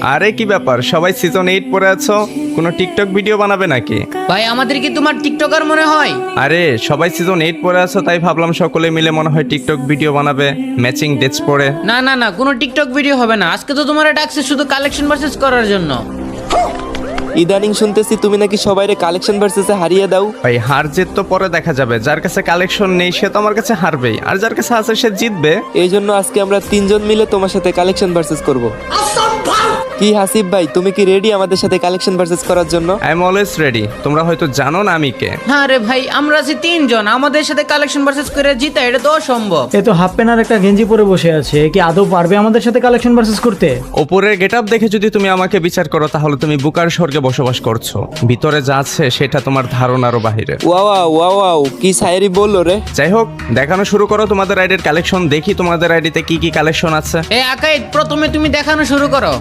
আরে কি ব্যাপার, সবাই সিজন 8 পরে আছো, কোনো টিকটক ভিডিও বানাবে নাকি? ভাই আমাদের কি তোমার টিকটকার মনে হয়? আরে সবাই সিজন 8 পরে আছো, তাই ভাবলাম সকলে মিলে মনে হয় টিকটক ভিডিও বানাবে ম্যাচিং ড্রেস পরে। না না না, কোনো টিকটক ভিডিও হবে না। আজকে তো তোমার ডাকছে শুধু কালেকশন ভার্সেস করার জন্য। ইদানিং শুনতেছি তুমি নাকি সবাইরে কালেকশন ভার্সেসে হারিয়ে দাও। ভাই হার জিত তো পরে দেখা যাবে, যার কাছে কালেকশন নেই সে তো আমার কাছে হারবেই, আর যার কাছে আছে সে জিতবে। এই জন্য আজকে আমরা তিনজন মিলে তোমার সাথে কালেকশন ভার্সেস করব। কি হাসিব ভাই, তুমি কি রেডি আমাদের সাথে কালেকশন ভার্সেস করার জন্য? I am always ready. তোমরা হয়তো জানো না আমি কে। হ্যাঁ রে ভাই, আমরা আছি তিনজন, আমাদের সাথে কালেকশন ভার্সেস করে জিতা এটা তো অসম্ভব। এ তো হাফ প্যান্ট আর একটা গেঞ্জি পরে বসে আছে, এ কি আদৌ পারবে আমাদের সাথে কালেকশন ভার্সেস করতে? ওপরের গেটআপ দেখে যদি তুমি আমাকে বিচার করো তাহলে তুমি বুকার স্বর্গে বসবাস করছো, ভিতরে যা আছে সেটা তোমার ধারণারও বাহিরে। ওয়াও ওয়াও, কি শায়েরি বললো রে। যাই হোক, দেখানো শুরু করো তোমাদের আইডির কালেকশন, দেখি তোমাদের আইডিতে কি কি কালেকশন আছে। এ আকাইদ, প্রথমে তুমি দেখানো শুরু করো।